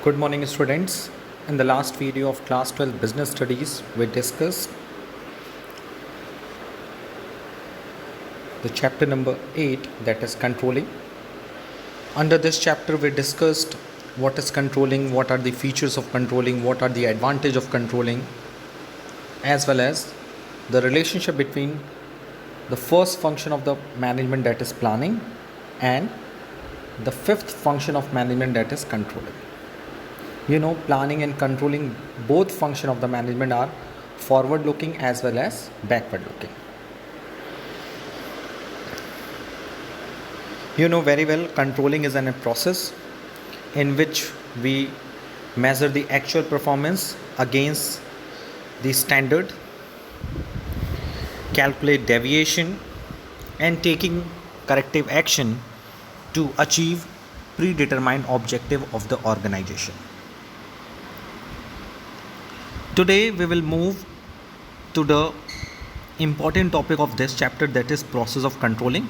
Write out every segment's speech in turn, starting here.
Good morning, students. In the last video of class 12 business studies, we discussed the chapter number 8, that is controlling. Under this chapter, we discussed what is controlling, what are the features of controlling, what are the advantage of controlling, as well as the relationship between the first function of the management, that is planning, and the fifth function of management, that is controlling. Planning and controlling, both function of the management are forward looking as well as backward looking. You know very well, controlling is a process in which we measure the actual performance against the standard, calculate deviation, and taking corrective action to achieve predetermined objective of the organization. Today we will move to the important topic of this chapter, that is process of controlling.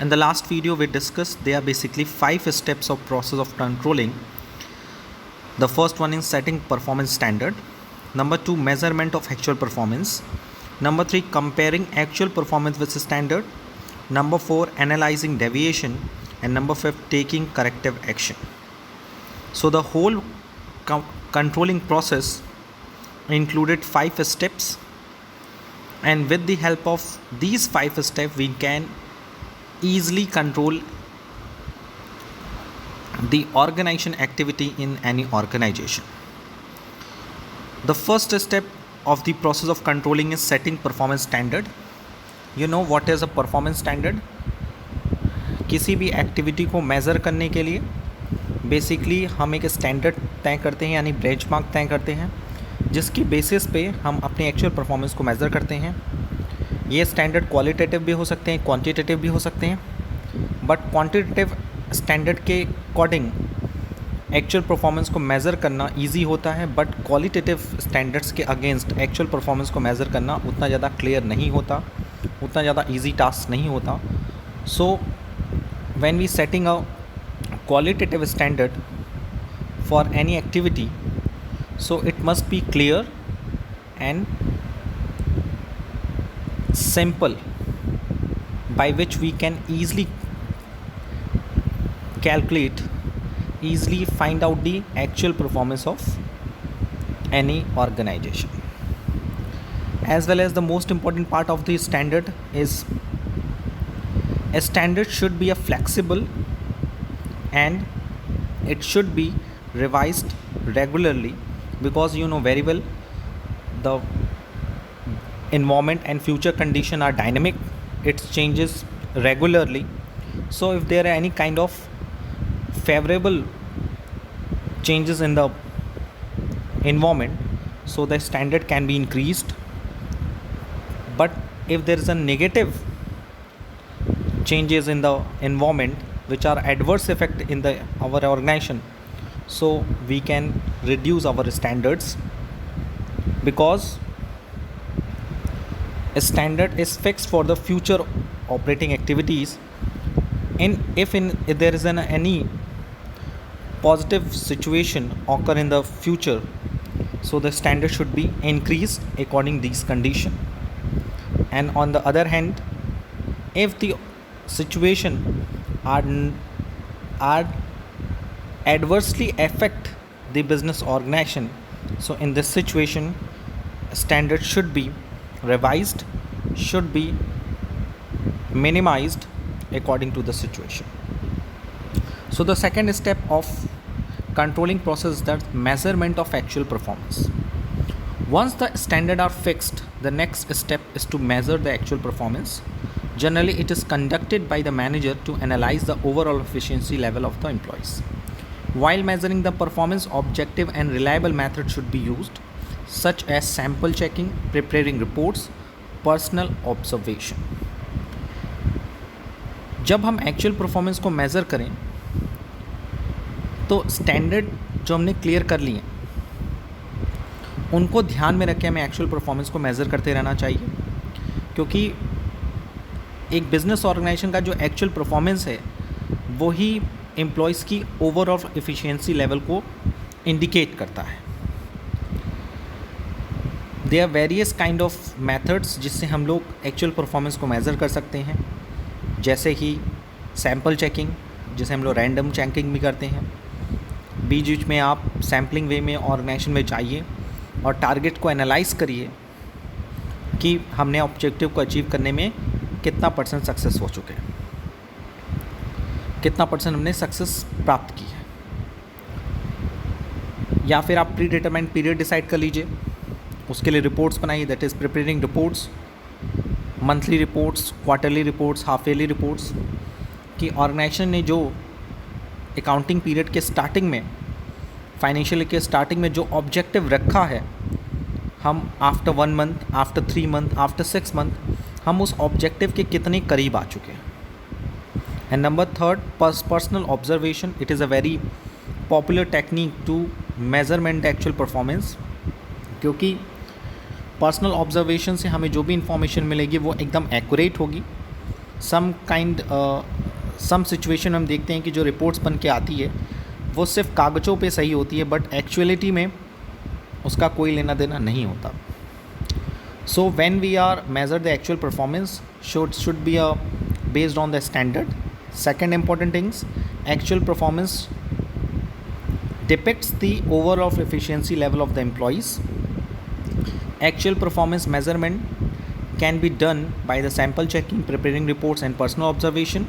In the last video we discussed there are basically 5 steps of process of controlling. The first one is setting performance standard. Number 2, measurement of actual performance. Number 3, comparing actual performance with standard. Number 4, analyzing deviation. And number 5, taking corrective action. So the whole controlling process included 5 steps, and with the help of these 5 steps we can easily control the organization activity in any organization. The first step of the process of controlling is setting performance standard. You know what is a performance standard? किसी भी activity को measure करने के लिए basically हम एक standard तय करते हैं, यानी बेंचमार्क तय करते हैं, जिसकी बेसिस पे हम अपने एक्चुअल परफॉर्मेंस को मेज़र करते हैं. ये स्टैंडर्ड क्वालिटेटिव भी हो सकते हैं, क्वांटिटेटिव भी हो सकते हैं, बट क्वांटिटेटिव स्टैंडर्ड के अकॉर्डिंग एक्चुअल परफॉर्मेंस को मेज़र करना इजी होता है, बट क्वालिटेटिव स्टैंडर्ड्स के अगेंस्ट एक्चुअल परफॉर्मेंस को मेज़र करना उतना ज़्यादा क्लियर नहीं होता, उतना ज़्यादा ईजी टास्क नहीं होता. So when we setting a qualitative standard for any activity, so it must be clear and simple, by which we can easily calculate, easily find out the actual performance of any organization. As well as the most important part of the standard is, a standard should be a flexible and it should be revised regularly, because you know very well the environment and future condition are dynamic, it changes regularly. So if there are any kind of favorable changes in the environment, so the standard can be increased, but if there is a negative changes in the environment which are adverse effect in our organization, so we can reduce our standards, because a standard is fixed for the future operating activities. If there is any positive situation occur in the future, so the standard should be increased according to these conditions. And on the other hand, if the situation are adversely affect the business organization, so in this situation standard should be revised, should be minimized according to the situation. So the second step of controlling process is that measurement of actual performance. Once the standard are fixed, the next step is to measure the actual performance. Generally, it is conducted by the manager to analyze the overall efficiency level of the employees. While measuring the performance, objective and reliable methods should be used, such as sample checking, preparing reports, personal observation. जब हम actual performance को measure करें, तो standard जो हमने clear कर लिए उनको ध्यान में रख के हमें एक्चुअल परफॉर्मेंस को मेज़र करते रहना चाहिए, क्योंकि एक बिज़नेस ऑर्गेनाइजेशन का जो एक्चुअल परफॉर्मेंस है वो ही एम्प्लॉयज़ की ओवरऑल एफिशिएंसी लेवल को इंडिकेट करता है। There are various kind of methods जिससे हम लोग एक्चुअल परफॉर्मेंस को मेज़र कर सकते हैं, जैसे कि सैम्पल चेकिंग, जिसे हम लोग रैंडम चेकिंग भी करते हैं। बीच बीच में आप सैम्पलिंग वे में ऑर्गेनाइजेशन में जाइए और टारगेट को एनालाइज करिए कि हमने ऑब्जेक्टिव को अचीव करने में कितना % सक्सेस हो चुके हैं, कितना % हमने सक्सेस प्राप्त की है। या फिर आप प्री डिटरमाइंड पीरियड डिसाइड कर लीजिए, उसके लिए रिपोर्ट्स बनाइए, that is preparing reports, monthly reports, quarterly reports, half yearly reports, कि ऑर्गेनाइजेशन ने जो अकाउंटिंग पीरियड के स्टार्टिंग में, फाइनेंशियल के स्टार्टिंग में जो ऑब्जेक्टिव रखा है, हम after 1 month, after 3 month, after 6 month हम उस ऑब्जेक्टिव के कितने करीब आ चुके हैं। And number third, personal observation. It is a very popular technique to measurement actual performance, क्योंकि पर्सनल ऑब्जर्वेशन से हमें जो भी इंफॉर्मेशन मिलेगी वो एकदम एक्यूरेट होगी। सम सिचुएशन हम देखते हैं कि जो रिपोर्ट्स बन के आती है वो सिर्फ कागज़ों पे सही होती है, बट एक्चुअलिटी में उसका कोई लेना देना नहीं होता। So when we are measure the actual performance should be based on the standard. Second important things, actual performance depicts the overall efficiency level of the employees. Actual performance measurement can be done by the sample checking, preparing reports and personal observation.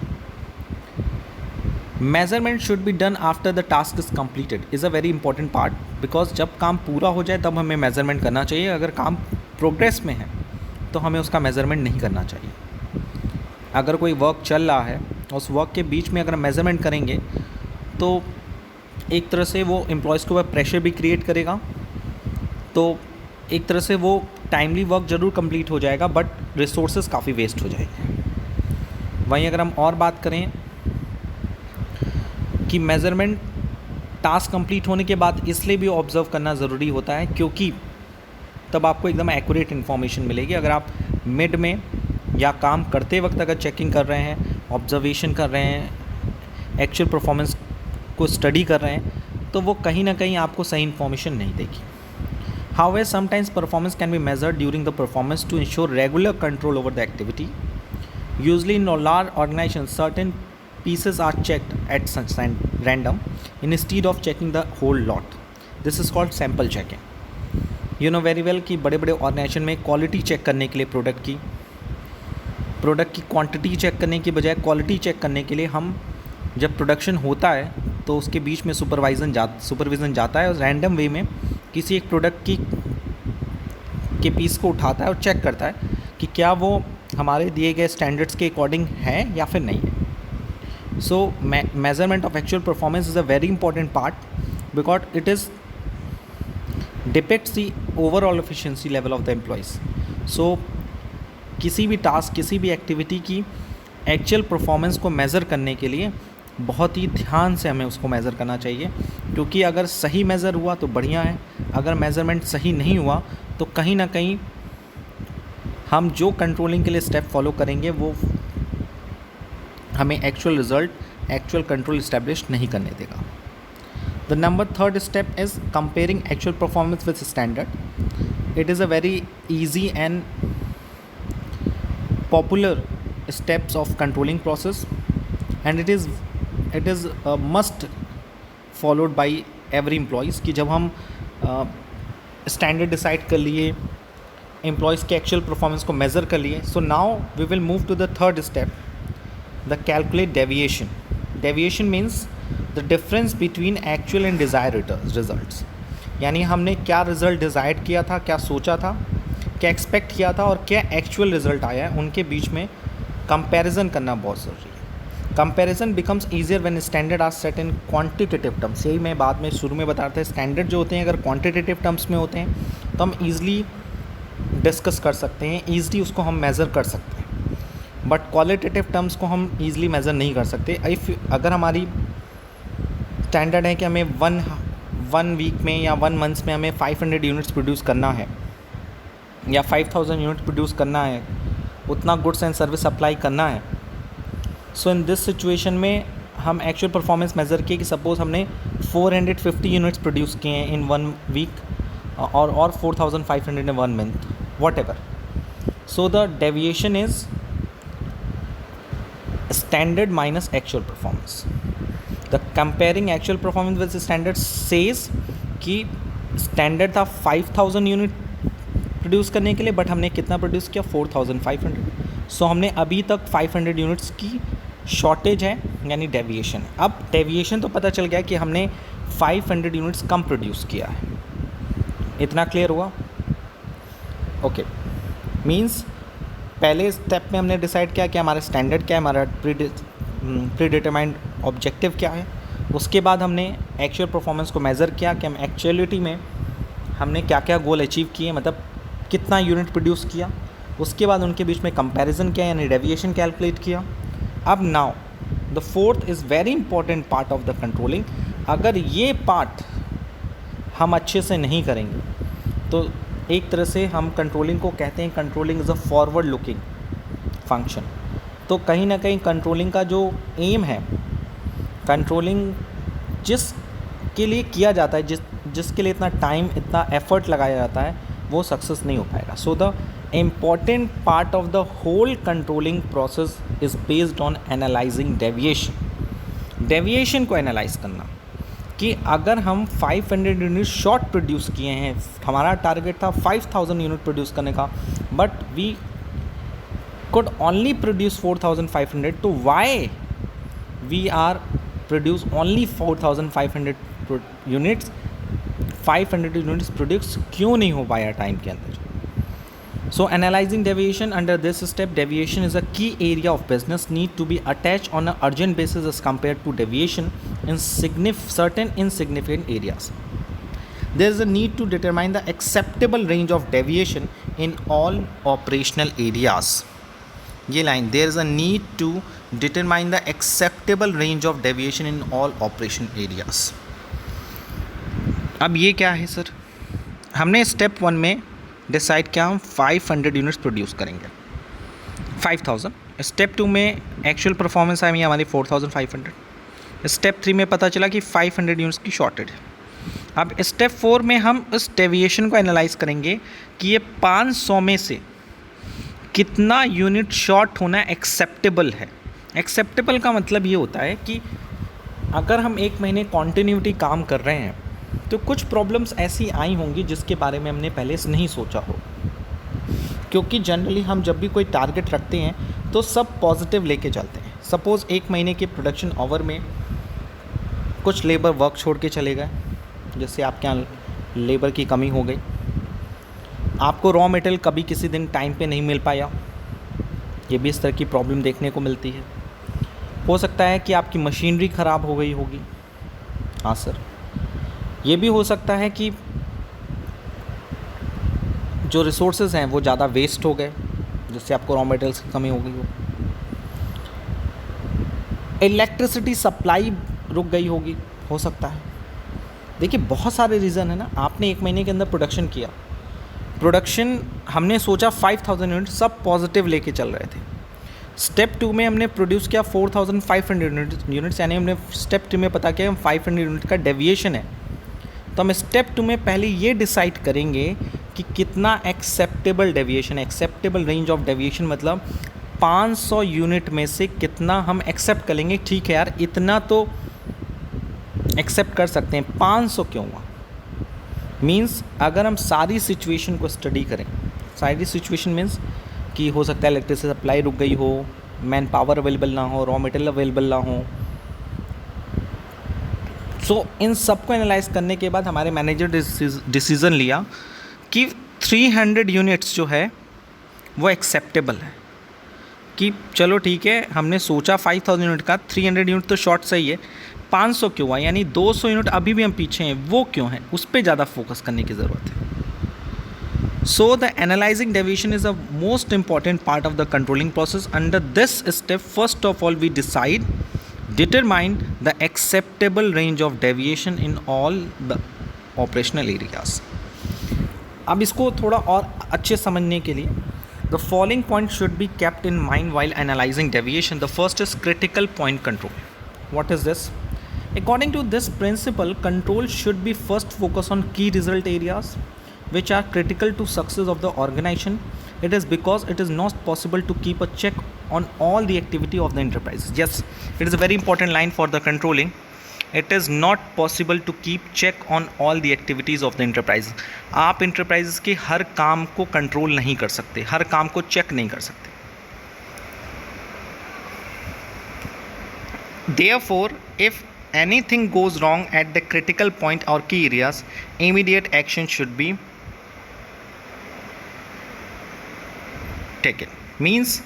Measurement should be done after the task is completed is a very important part, because जब काम पूरा हो जाए तब हमें measurement करना चाहिए। अगर काम प्रोग्रेस में है तो हमें उसका measurement नहीं करना चाहिए। अगर कोई वर्क चल रहा है, उस वर्क के बीच में अगर मेजरमेंट करेंगे तो एक तरह से वो एम्प्लॉयज़ के ऊपर प्रेशर भी क्रिएट करेगा। तो एक तरह से वो टाइमली वर्क ज़रूर कंप्लीट हो जाएगा, बट रिसोर्सेज काफ़ी वेस्ट हो जाएंगे। वहीं अगर हम और बात करें कि मेज़रमेंट टास्क कंप्लीट होने के बाद इसलिए भी ऑब्ज़र्व करना ज़रूरी होता है क्योंकि तब आपको एकदम एक्यूरेट इन्फॉर्मेशन मिलेगी। अगर आप मिड में या काम करते वक्त अगर चेकिंग कर रहे हैं, ऑब्जर्वेशन कर रहे हैं, एक्चुअल परफॉर्मेंस को स्टडी कर रहे हैं, तो वो कहीं ना कहीं आपको सही इन्फॉर्मेशन नहीं देगी। However sometimes performance can be measured during the performance to ensure regular control over the activity. Usually in large organisation certain pieces are checked at random instead of checking the whole lot. This is called sample checking. You know very well कि बड़े बड़े organisation में quality check करने के लिए product की quantity check करने की बजाय क्वालिटी चेक करने के लिए हम जब प्रोडक्शन होता है तो उसके बीच में सुपरविज़न जाता है और रैंडम वे में किसी एक प्रोडक्ट के पीस को उठाता है और चेक करता है कि क्या वो हमारे दिए गए स्टैंडर्ड्स के अकॉर्डिंग है या फिर नहीं है। So measurement of actual performance is a very important part because it depicts the overall efficiency level of the employees. So किसी भी टास्क, किसी भी एक्टिविटी की एक्चुअल परफॉर्मेंस को मेज़र करने के लिए बहुत ही ध्यान से हमें उसको मेज़र करना चाहिए, क्योंकि अगर सही मेज़र हुआ तो बढ़िया है, अगर मेज़रमेंट सही नहीं हुआ तो कहीं ना कहीं हम जो कंट्रोलिंग के लिए स्टेप फॉलो करेंगे वो हमें actual result, actual control establish नहीं करने देगा। The number third step is comparing actual performance with standard. It is a very easy and popular steps of controlling process and it is must followed by every employees कि जब हम standard decide कर लिए, employees के actual performance को measure कर लिए, so now we will move to the third step, the calculate deviation. Deviation means the difference between actual and desired results. यानी हमने क्या रिज़ल्ट डिज़ायर किया था, क्या सोचा था, क्या एक्सपेक्ट किया था और क्या एक्चुअल रिज़ल्ट आया है, उनके बीच में कंपैरिजन करना बहुत ज़रूरी है। Comparison becomes easier when standard are set in quantitative terms. यही मैं बाद में शुरू में बता रहा था, स्टैंडर्ड जो होते हैं अगर क्वांटिटेटिव टर्म्स में होते हैं तो हम ईजिली डिस्कस कर सकते हैं, ईजिली उसको हम मेज़र कर सकते हैं, बट क्वालिटेटिव टर्म्स को हम ईज़िली मेज़र नहीं कर सकते। अगर हमारी स्टैंडर्ड है कि हमें वन वीक में या 1 मंथ्स में हमें 500 यूनिट्स प्रोड्यूस करना है या 5000 यूनिट्स प्रोड्यूस करना है, उतना गुड्स एंड सर्विस अप्लाई करना है, सो इन दिस सिचुएशन में हम एक्चुअल परफॉर्मेंस मेज़र किए कि सपोज़ हमने 450 यूनिट्स प्रोड्यूस किए हैं इन 1 वीक और 4500 इन 1 month, what ever. So the deviation is standard minus actual performance. The comparing actual performance with standard says कि standard था 5000 यूनिट प्रोड्यूस करने के लिए, बट हमने कितना प्रोड्यूस किया 4500. सो हमने अभी तक 500 यूनिट्स की शॉर्टेज है, यानी डेविएशन. अब डेविएशन तो पता चल गया कि हमने 500 यूनिट्स कम प्रोड्यूस किया है. इतना क्लियर हुआ? ओके. मीन्स पहले स्टेप में हमने डिसाइड किया कि हमारा स्टैंडर्ड क्या है, हमारा प्री डिटरमाइंड ऑब्जेक्टिव क्या है. उसके बाद हमने एक्चुअल परफॉर्मेंस को मेज़र किया कि हम एक्चुअलिटी में हमने क्या क्या गोल अचीव किए, मतलब कितना यूनिट प्रोड्यूस किया. उसके बाद उनके बीच में कंपैरिजन किया, यानी डेविएशन कैलकुलेट किया. अब now the fourth is very important part of the controlling. अगर ये पार्ट हम अच्छे से नहीं करेंगे तो एक तरह से हम कंट्रोलिंग को कहते हैं controlling is a forward looking function. तो कहीं ना कहीं कंट्रोलिंग का जो एम है, कंट्रोलिंग जिसके लिए किया जाता है, जिसके लिए इतना टाइम इतना एफर्ट लगाया जाता है, वो सक्सेस नहीं हो पाएगा. So the important part of the whole controlling process is based on analysing deviation. Deviation को एनालाइज करना कि अगर हम 500 यूनिट शॉर्ट प्रोड्यूस किए हैं, हमारा टारगेट था 5000 यूनिट प्रोड्यूस करने का, but we could only produce 4500. तो why we are produce only 4500 units, 500 units produce क्यों नहीं हो पाया टाइम के अंदर. So analyzing deviation under this step, deviation is a key area of business need to be attached on an urgent basis as compared to deviation in certain insignificant areas. There is a need to determine the acceptable range of deviation in all operational areas. ये line, there is a need to determine the acceptable range of deviation in all operational areas. अब ये क्या है sir? हमने step 1 में decide किया हम 500 units produce करेंगे, 5000. स्टेप 2 में एक्चुअल परफॉर्मेंस आई हमारी 4500. स्टेप 3 में पता चला कि 500 यूनिट्स की शॉर्टेज है. अब स्टेप 4 में हम इस डेविएशन को एनालाइज करेंगे कि ये 500 में से कितना यूनिट शॉर्ट होना एक्सेप्टेबल है. एक्सेप्टेबल का मतलब ये होता है कि अगर हम एक महीने कॉन्टिन्यूटी काम कर रहे हैं तो कुछ प्रॉब्लम्स ऐसी आई होंगी जिसके बारे में हमने पहले से नहीं सोचा हो, क्योंकि जनरली हम जब भी कोई टारगेट रखते हैं तो सब पॉजिटिव लेके चलते हैं. सपोज़ एक महीने के प्रोडक्शन आवर में कुछ लेबर वर्क छोड़ के चले गए, जैसे आपके यहाँ लेबर की कमी हो गई, आपको रॉ मटेरियल कभी किसी दिन टाइम पे नहीं मिल पाया, ये भी इस तरह की प्रॉब्लम देखने को मिलती है. हो सकता है कि आपकी मशीनरी ख़राब हो गई होगी. हाँ सर. ये भी हो सकता है कि जो रिसोर्सेज हैं वो ज़्यादा वेस्ट हो गए, जिससे आपको रॉ मटेरियल्स की कमी हो गई हो. इलेक्ट्रिसिटी सप्लाई रुक गई होगी, हो सकता है. देखिए बहुत सारे रीज़न है ना. आपने एक महीने के अंदर प्रोडक्शन किया, प्रोडक्शन हमने सोचा 5000 यूनिट, सब पॉजिटिव लेके चल रहे थे. स्टेप 2 में हमने प्रोड्यूस किया 4500 यूनिट्स, यानी हमने स्टेप 2 में पता किया हम 500 यूनिट का डेविएशन है. तो हम स्टेप 2 में पहले ये डिसाइड करेंगे कि कितना एक्सेप्टेबल डेविएशन है. एक्सेप्टेबल रेंज ऑफ डेविएशन मतलब 500 यूनिट में से कितना हम एक्सेप्ट करेंगे. ठीक है यार, इतना तो एक्सेप्ट कर सकते हैं, 500 क्यों हुआ. मीन्स अगर हम सारी सिचुएशन को स्टडी करें, सारी सिचुएशन मीन्स कि हो सकता है इलेक्ट्रिसिटी सप्लाई रुक गई हो, मैन पावर अवेलेबल ना हो, रॉ मटेरियल अवेलेबल ना हो. सो इन सब को एनालाइज करने के बाद हमारे मैनेजर डिसीज़न लिया कि 300 यूनिट्स जो है वो एक्सेप्टेबल है. कि चलो ठीक है, हमने सोचा 5000 यूनिट का, 300 यूनिट तो शॉर्ट सही है, 500 क्यों हुआ, यानी 200 यूनिट अभी भी हम पीछे हैं, वो क्यों है, उस पर ज़्यादा फोकस करने की ज़रूरत है. So the analyzing deviation is a most important part of the controlling process. Under this step, first of all, we determine the acceptable range of deviation in all the operational areas. अब इसको थोड़ा और अच्छे समझने के लिए the following points should be kept in mind while analyzing deviation. The first is critical point control. What is this? According to this principle, control should be first focused on key result areas which are critical to success of the organization. It is because it is not possible to keep a check on all the activity of the enterprise. Yes, it is a very important line for the controlling. It is not possible to keep check on all the activities of the enterprise. आप enterprises के हर काम को control नहीं कर सकते, हर काम को check नहीं कर सकते. Therefore, if anything goes wrong at the critical point or key areas, immediate action should be taken. Means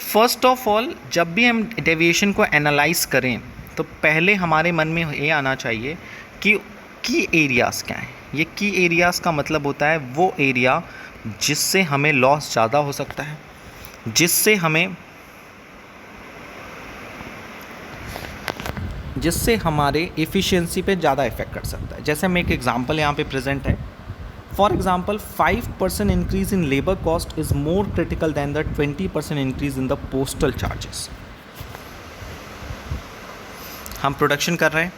first of all जब भी हम डेविएशन को एनालाइज करें तो पहले हमारे मन में ये आना चाहिए कि की एरियाज़ क्या हैं. ये की एरियाज़ का मतलब होता है वो एरिया जिससे हमें लॉस ज़्यादा हो सकता है, जिससे हमारे एफिशिएंसी पे ज़्यादा इफेक्ट कर सकता है. जैसे हम एक एग्जांपल यहाँ पे प्रेजेंट है. For example 5% increase in labour cost is more critical than the 20% increase in the postal charges. हम प्रोडक्शन कर रहे हैं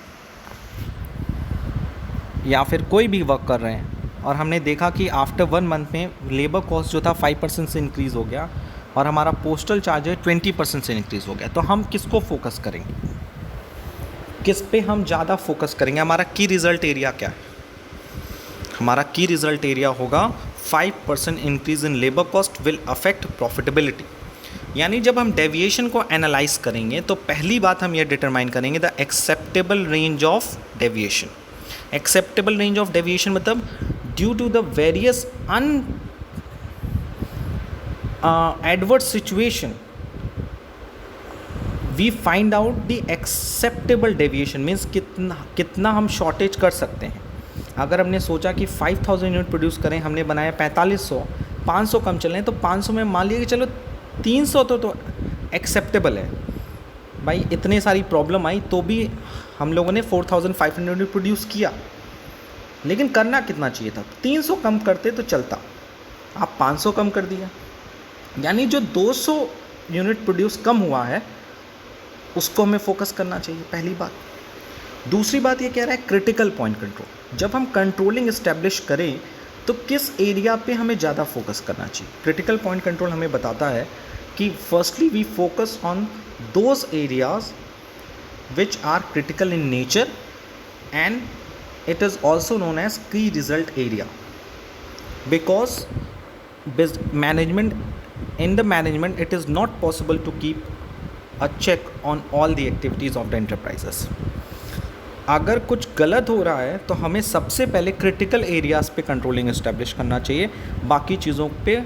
या फिर कोई भी वर्क कर रहे हैं और हमने देखा कि आफ्टर 1 मंथ में लेबर कॉस्ट जो था 5% से इंक्रीज़ हो गया और हमारा पोस्टल चार्ज 20% से इंक्रीज़ हो गया. तो हम किसको फोकस करेंगे, किस पे हम ज़्यादा फोकस करेंगे? हमारा की रिज़ल्ट एरिया क्या है? हमारा की रिज़ल्ट एरिया होगा 5% increase in labour cost will affect profitability. यानी जब हम डेविएशन को एनालाइज करेंगे तो पहली बात हम ये डिटरमाइन करेंगे the acceptable range of deviation. Acceptable range of deviation मतलब due to the various adverse situation we find out the acceptable deviation. Means कितना हम शॉर्टेज कर सकते हैं. अगर हमने सोचा कि 5000 यूनिट प्रोड्यूस करें, हमने बनाया 4500, 500 कम चलें तो 500 में मान लिया कि चलो 300 तो एक्सेप्टेबल है. भाई इतने सारी प्रॉब्लम आई तो भी हम लोगों ने 4500 यूनिट प्रोड्यूस किया, लेकिन करना कितना चाहिए था? 300 कम करते तो चलता, आप 500 कम कर दिया. यानी जो 200 यूनिट प्रोड्यूस कम हुआ है उसको हमें फोकस करना चाहिए, पहली बात. दूसरी बात ये कह रहा है क्रिटिकल पॉइंट कंट्रोल. जब हम कंट्रोलिंग इस्टेब्लिश करें तो किस एरिया पे हमें ज़्यादा फोकस करना चाहिए? क्रिटिकल पॉइंट कंट्रोल हमें बताता है कि firstly we focus on those areas which are critical in nature and it is also known as key result area because in the management it is not possible to keep a check on all the activities of the enterprises. अगर कुछ गलत हो रहा है तो हमें सबसे पहले क्रिटिकल एरियाज़ पे कंट्रोलिंग इस्टेब्लिश करना चाहिए, बाकी चीज़ों पे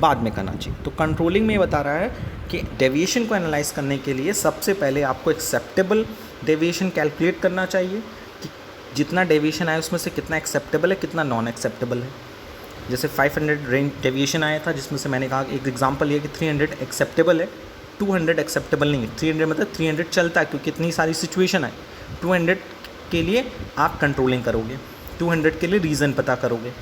बाद में करना चाहिए. तो कंट्रोलिंग में बता रहा है कि डेविएशन को एनालाइज करने के लिए सबसे पहले आपको एक्सेप्टेबल डेविएशन कैलकुलेट करना चाहिए कि जितना डेविएशन आया उसमें से कितना एक्सेप्टेबल है, कितना नॉन एक्सेप्टेबल है. जैसे 500 रेंज डेविएशन आया था जिसमें से मैंने कहा एक एग्जांपल ये कि 300 एक्सेप्टेबल है, 200 एक्सेप्टेबल नहीं है. 300 मतलब 300 चलता है क्योंकि इतनी सारी सिचुएशन है. 200 के लिए आप कंट्रोलिंग करोगे, 200 के लिए रीज़न पता करोगे.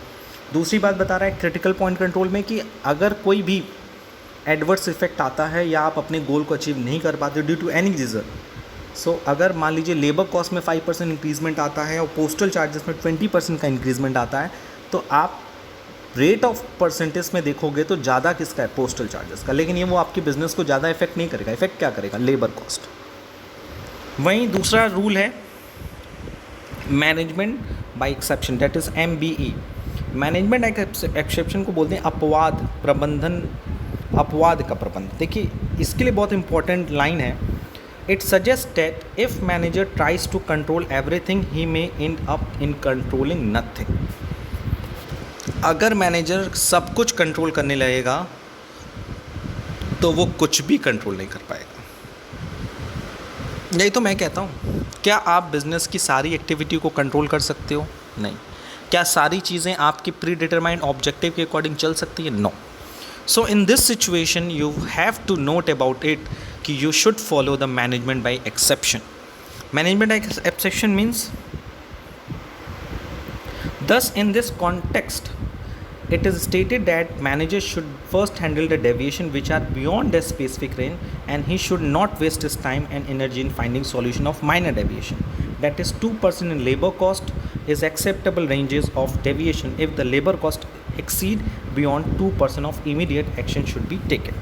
दूसरी बात बता रहा है क्रिटिकल पॉइंट कंट्रोल में कि अगर कोई भी एडवर्स इफेक्ट आता है या आप अपने गोल को अचीव नहीं कर पाते ड्यू टू एनी रीज़न. सो अगर मान लीजिए लेबर कॉस्ट में 5% इंक्रीजमेंट आता है और पोस्टल चार्जेस में 20% का इंक्रीजमेंट आता है, तो आप रेट ऑफ परसेंटेज में देखोगे तो ज़्यादा किसका है? पोस्टल चार्जेस का. लेकिन ये वो आपके बिजनेस को ज़्यादा इफेक्ट नहीं करेगा. इफेक्ट क्या करेगा? Labour cost. वहीं दूसरा रूल है management by exception, that is MBE. Management exception को बोलते हैं अपवाद प्रबंधन, अपवाद का प्रबंध. देखिए इसके लिए बहुत इंपॉर्टेंट लाइन है. It suggest that if manager tries to control everything he may end up in controlling nothing. अगर मैनेजर सब कुछ कंट्रोल करने लगेगा तो वो कुछ भी कंट्रोल नहीं कर पाएगा. यही तो मैं कहता हूँ. क्या आप बिज़नेस की सारी एक्टिविटी को कंट्रोल कर सकते हो? नहीं. क्या सारी चीज़ें आपके प्री डिटरमाइंड ऑब्जेक्टिव के अकॉर्डिंग चल सकती है? No. So in this situation you have to note about it कि you should follow the management by exception. Management by exception means thus in this context it is stated that managers should first handle the deviation which are beyond their specific range, and he should not waste his time and energy in finding solution of minor deviation. That is 2% in labor cost is acceptable ranges of deviation if the labor cost exceed beyond 2% of immediate action should be taken.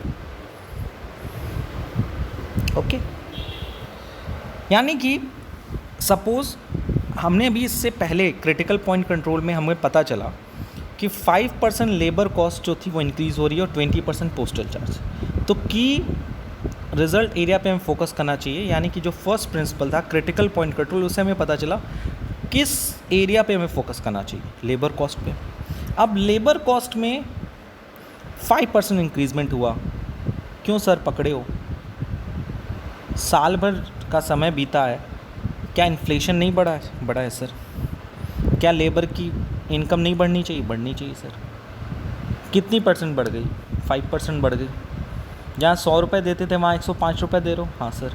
Okay यानी कि suppose हमने अभी इससे पहले critical point control में हमें पता चला कि 5% लेबर कॉस्ट जो थी वो इंक्रीज़ हो रही है और 20% पोस्टल चार्ज। तो की रिजल्ट एरिया पे हमें फोकस करना चाहिए, यानी कि जो फर्स्ट प्रिंसिपल था क्रिटिकल पॉइंट कंट्रोल, उससे हमें पता चला किस एरिया पे हमें फोकस करना चाहिए, लेबर कॉस्ट पे। अब लेबर कॉस्ट में 5% इंक्रीजमेंट हुआ, क्यों सर पकड़े हो? साल भर का समय बीता है, क्या इन्फ्लेशन नहीं बढ़ा है सर? क्या लेबर की इनकम नहीं बढ़नी चाहिए? बढ़नी चाहिए सर। कितनी परसेंट बढ़ गई? 5% बढ़ गई। जहाँ 100 रुपये देते थे वहाँ 105 रुपये दे रहे हो? हाँ सर।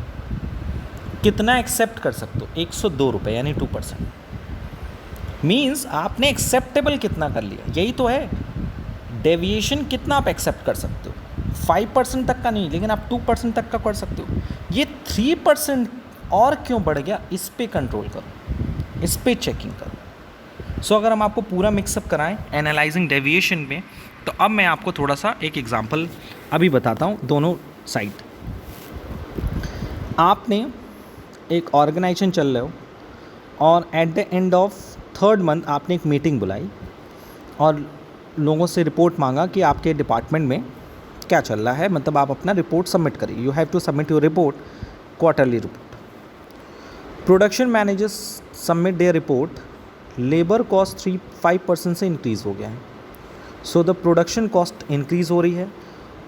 कितना एक्सेप्ट कर सकते हो? 102 रुपये, यानी 2%। मीन्स आपने एक्सेप्टेबल कितना कर लिया, यही तो है। डेविएशन कितना आप एक्सेप्ट कर सकते हो? 5% तक का नहीं, लेकिन आप 2% तक का कर सकते हो। ये 3% और क्यों बढ़ गया, इस पे कंट्रोल करो, इस पे चेकिंग करो। सो अगर हम आपको पूरा मिक्सअप कराएं एनालाइजिंग डेविएशन में, तो अब मैं आपको थोड़ा सा एक एग्जांपल अभी बताता हूं दोनों साइड। आपने एक ऑर्गेनाइजेशन चल रहे हो और at the end of 3rd month आपने एक मीटिंग बुलाई और लोगों से रिपोर्ट मांगा कि आपके डिपार्टमेंट में क्या चल रहा है, मतलब आप अपना रिपोर्ट सबमिट करिए। You have to submit your report, quarterly report. Production managers submit their report, labour cost 5% से इंक्रीज़ हो गया है। So the production cost increase हो रही है,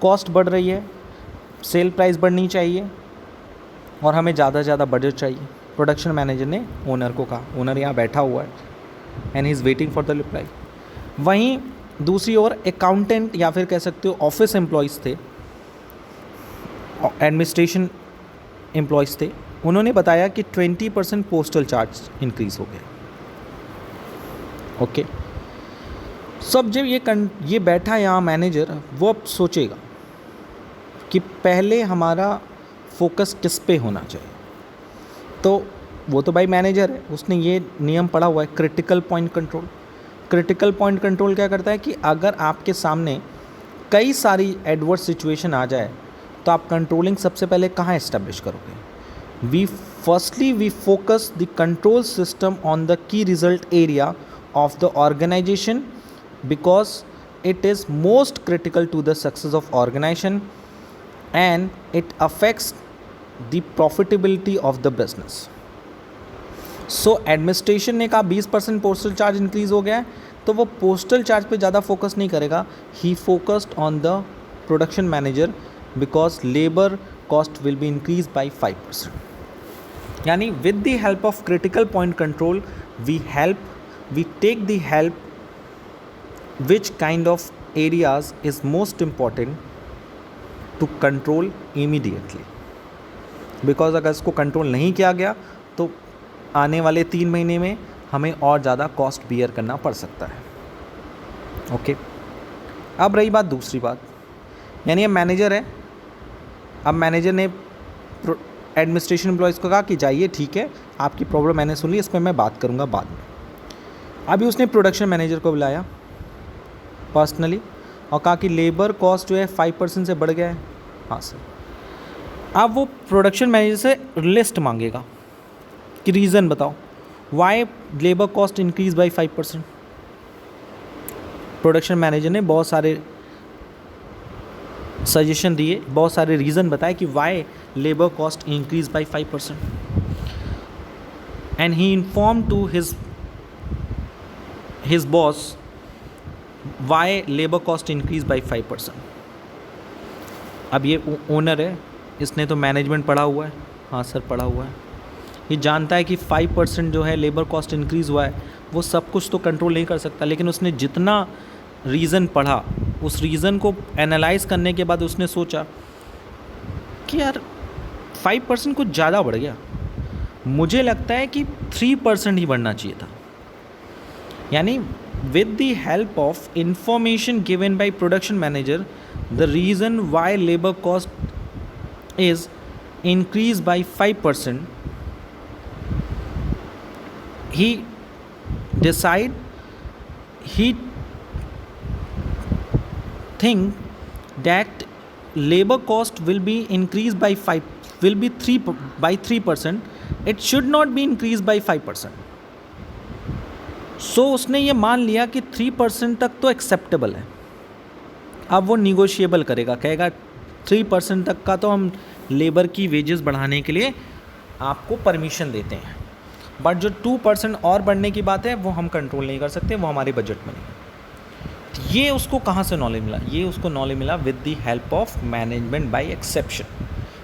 कॉस्ट बढ़ रही है, सेल प्राइस बढ़नी चाहिए और हमें ज़्यादा से ज़्यादा बजट चाहिए। प्रोडक्शन मैनेजर ने ओनर को कहा, ओनर यहाँ बैठा हुआ है and he is waiting for the reply. वहीं दूसरी ओर अकाउंटेंट या फिर कह सकते हो ऑफिस एम्प्लॉयज़ थे, एडमिनिस्ट्रेशन एम्प्लॉयज़ थे, उन्होंने बताया कि 20% पोस्टल चार्ज इंक्रीज़ हो गया। ओके, सब जब ये बैठा यहाँ मैनेजर, वो अब सोचेगा कि पहले हमारा फोकस किस पे होना चाहिए। तो वो तो भाई मैनेजर है, उसने ये नियम पढ़ा हुआ है critical point control. Critical point control क्या करता है कि अगर आपके सामने कई सारी एडवर्स सिचुएशन आ जाए तो आप कंट्रोलिंग सबसे पहले कहाँ इस्टेब्लिश करोगे? We focus the control system on the key result area of the organization because it is most critical to the success of organization and it affects the profitability of the business. So administration ने कहा 20% postal charge increase हो गया है, तो वो postal charge पे ज़्यादा focus नहीं करेगा। He focused on the production manager because labour cost will be increase by 5%। यानी with the help of critical point control we take the help which kind of areas is most important to control immediately, because अगर इसको control नहीं किया गया तो आने वाले 3 महीने में हमें और ज़्यादा कॉस्ट बियर करना पड़ सकता है। ओके, अब रही बात दूसरी बात, यानी अब मैनेजर है, अब मैनेजर ने एडमिनिस्ट्रेशन एम्प्लॉयज़ को कहा कि जाइए, ठीक है आपकी प्रॉब्लम मैंने सुन ली, इस पर मैं बात करूँगा बाद में। अभी उसने प्रोडक्शन मैनेजर को बुलाया पर्सनली और कहा कि लेबर कॉस्ट जो है 5% से बढ़ गया है। हाँ सर। अब वो प्रोडक्शन मैनेजर से लिस्ट मांगेगा कि रीज़न बताओ why labour cost increase by 5%। Production manager ने बहुत सारे सजेशन दिए, बहुत सारे रीज़न बताए कि why labour cost increase by 5%, and he inform to his boss why labor cost increased by 5%। अब ये ओनर है, इसने तो मैनेजमेंट पढ़ा हुआ है। हाँ सर पढ़ा हुआ है। ये जानता है कि 5% जो है लेबर कॉस्ट इंक्रीज़ हुआ है, वो सब कुछ तो कंट्रोल नहीं कर सकता, लेकिन उसने जितना रीज़न पढ़ा उस रीज़न को एनालाइज करने के बाद उसने सोचा कि यार 5% कुछ ज़्यादा बढ़ गया, मुझे लगता है कि 3% ही बढ़ना चाहिए था। यानी with the help of information given by production manager the reason why labor cost is increased by 5%. He decide he think that labor cost will be increased by 3%. It should not be increased by 5%. सो उसने ये मान लिया कि 3% तक तो acceptable है. अब वो निगोशिएबल करेगा, कहेगा 3% तक का तो हम लेबर की वेजेस बढ़ाने के लिए आपको परमिशन देते हैं, बट जो 2% और बढ़ने की बात है वो हम कंट्रोल नहीं कर सकते, वो हमारे बजट में नहीं. ये उसको कहाँ से नॉलेज मिला? ये उसको नॉलेज मिला with the help of management by exception.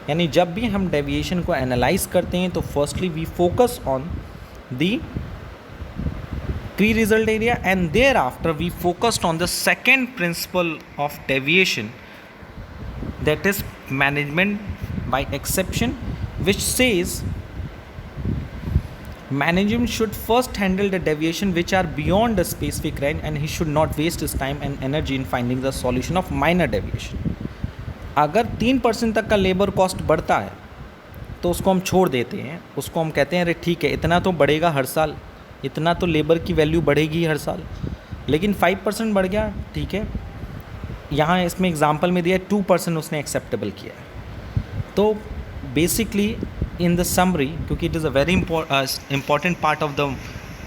यानी जब भी हम डेविएशन को एनालाइज करते हैं तो firstly we focus on the key result area and thereafter we focused on the second principle of deviation, that is management by exception, which says management should first handle the deviation which are beyond the specific range and he should not waste his time and energy in finding the solution of minor deviation. अगर 3% तक का labour cost बढ़ता है तो उसको हम छोड़ देते हैं, उसको हम कहते हैं अरे ठीक है इतना तो बढ़ेगा हर साल, इतना तो लेबर की वैल्यू बढ़ेगी हर साल, लेकिन 5% बढ़ गया ठीक है. यहाँ इसमें एग्जांपल में दिया 2% उसने एक्सेप्टेबल किया है. तो बेसिकली इन द समरी, क्योंकि it is a very important part of the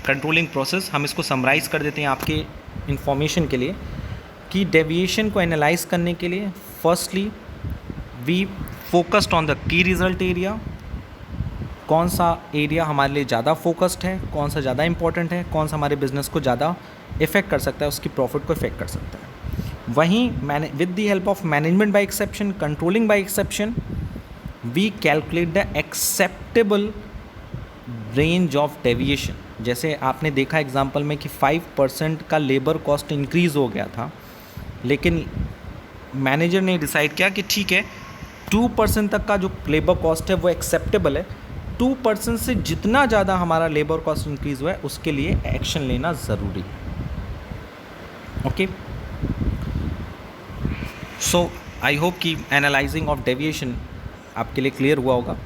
controlling process, हम इसको समराइज़ कर देते हैं आपके इंफॉर्मेशन के लिए कि डेविएशन को एनालाइज करने के लिए firstly we focused on the key result area. कौन सा एरिया हमारे लिए ज़्यादा फोकस्ड है, कौन सा ज़्यादा इंपॉर्टेंट है, कौन सा हमारे बिजनेस को ज़्यादा इफेक्ट कर सकता है, उसकी प्रॉफिट को इफेक्ट कर सकता है. वहीं with the help of management by exception, controlling by exception, we calculate the acceptable range of deviation. जैसे आपने देखा एग्जांपल में कि 5% का लेबर कॉस्ट इंक्रीज़ हो गया था, लेकिन मैनेजर ने डिसाइड किया कि ठीक है 2% तक का जो लेबर कॉस्ट है वो एक्सेप्टेबल है. 2% से जितना ज़्यादा हमारा लेबर कॉस्ट इंक्रीज़ हुआ है उसके लिए एक्शन लेना ज़रूरी है. ओके, सो आई होप कि एनालाइजिंग ऑफ डेविएशन आपके लिए क्लियर हुआ होगा.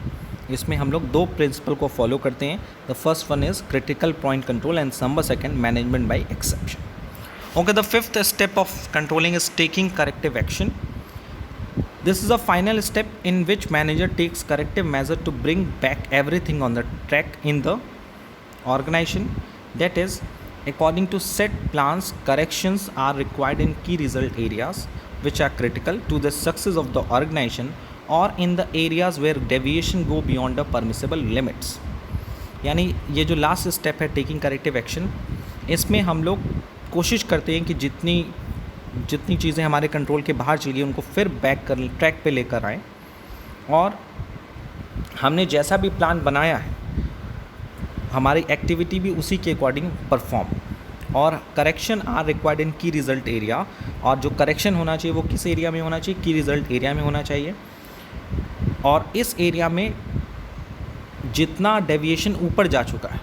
इसमें हम लोग 2 प्रिंसिपल को फॉलो करते हैं. The first one is critical point control and number second management by exception. Okay, the fifth step of controlling is taking corrective action. This is a final step in which manager takes corrective measure to bring back everything on the track in the organization. That is, according to set plans, corrections are required in key result areas which are critical to the success of the organization or in the areas where deviation go beyond the permissible limits. यानी ये जो last step है taking corrective action, इसमें हम लोग कोशिश करते हैं कि जितनी चीज़ें हमारे कंट्रोल के बाहर चली उनको फिर बैक कर ट्रैक पे लेकर आएँ, और हमने जैसा भी प्लान बनाया है हमारी एक्टिविटी भी उसी के अकॉर्डिंग परफॉर्म. और करेक्शन आर रिक्वायर्ड इन की रिज़ल्ट एरिया, और जो करेक्शन होना चाहिए वो किस एरिया में होना चाहिए? की रिज़ल्ट एरिया में होना चाहिए. और इस एरिया में जितना डेविएशन ऊपर जा चुका है,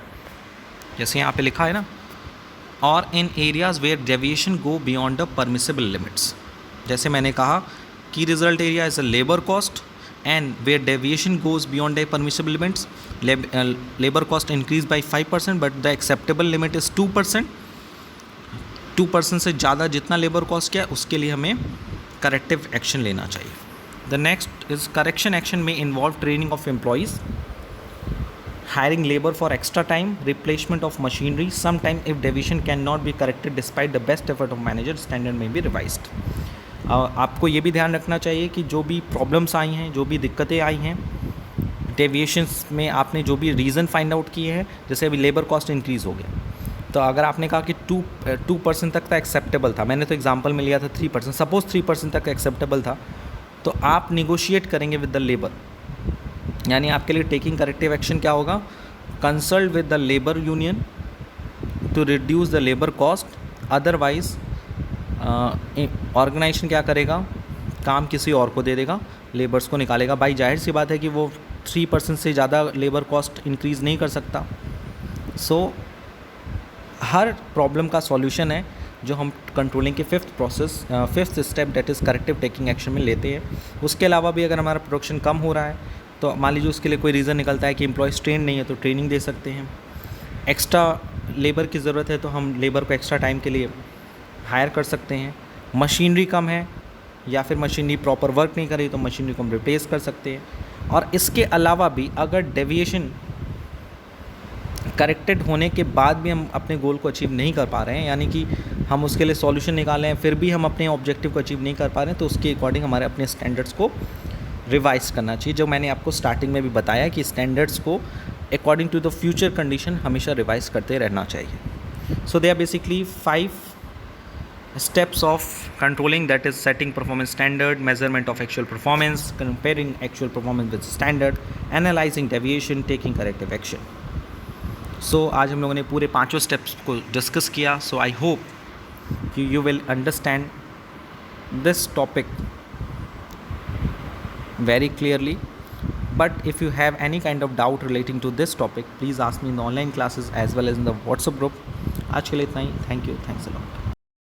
जैसे यहाँ पे लिखा है ना, और in areas where deviation go beyond the permissible limits. जैसे मैंने कहा की result area is a labour cost and where deviation goes beyond the permissible limits. Labour cost increase by 5% but the acceptable limit is 2%. 2% से ज़्यादा जितना labour cost किया उसके लिए हमें करेक्टिव एक्शन लेना चाहिए. The next is correction action में involve training of employees, hiring labor for extra time, replacement of machinery. Sometime if deviation cannot be corrected despite the best effort of manager, standard may be revised. आपको ये भी ध्यान रखना चाहिए कि जो भी प्रॉब्लम्स आई हैं, जो भी दिक्कतें आई हैं डेविएशंस में, आपने जो भी रीज़न फाइंड आउट किए हैं, जैसे अभी लेबर कॉस्ट इंक्रीज़ हो गया, तो अगर आपने कहा कि 2% तक का एक्सेप्टेबल था, मैंने तो एग्जांपल में लिया था 3%, सपोज़ 3% तक एक्सेप्टेबल था, तो आप निगोशिएट करेंगे विद द लेबर. यानी आपके लिए टेकिंग करेक्टिव एक्शन क्या होगा? Consult with the labour union to reduce the labour cost. Otherwise organisation क्या करेगा? काम किसी और को दे देगा, लेबर्स को निकालेगा. भाई जाहिर सी बात है कि वो 3% से ज़्यादा लेबर कॉस्ट इंक्रीज़ नहीं कर सकता. सो हर प्रॉब्लम का सॉल्यूशन है जो हम कंट्रोलिंग के fifth step that is corrective taking action में लेते हैं। उसके अलावा भी अगर हमारा प्रोडक्शन कम हो रहा है तो मान लीजिए उसके लिए कोई रीज़न निकलता है कि एम्प्लॉयज़ ट्रेन नहीं है तो ट्रेनिंग दे सकते हैं। एक्स्ट्रा लेबर की ज़रूरत है तो हम लेबर को एक्स्ट्रा टाइम के लिए हायर कर सकते हैं। मशीनरी कम है या फिर मशीनरी प्रॉपर वर्क नहीं कर रही तो मशीनरी को हम रिप्लेस कर सकते हैं। और इसके अलावा भी अगर डेविएशन करेक्टेड होने के बाद भी हम अपने गोल को अचीव नहीं कर पा रहे हैं, यानी कि हम उसके लिए सॉल्यूशन निकाले हैं फिर भी हम अपने ऑब्जेक्टिव को अचीव नहीं कर पा रहे हैं, तो उसके अकॉर्डिंग हमारे अपने स्टैंडर्ड्स को रिवाइज करना चाहिए। जो मैंने आपको स्टार्टिंग में भी बताया कि स्टैंडर्ड्स को according to the future condition हमेशा रिवाइज करते रहना चाहिए। So they are basically 5 steps of controlling, that is setting performance standard, measurement of actual performance, comparing actual performance with standard, analyzing deviation, taking corrective action. So आज हम लोगों ने पूरे 5 steps को डिस्कस किया। सो आई होप कि you will understand this topic very clearly, but if you have any kind of doubt relating to this topic, please ask me in the online classes as well as in the WhatsApp group. आज के लिए इतना ही। Thank you, thanks a lot.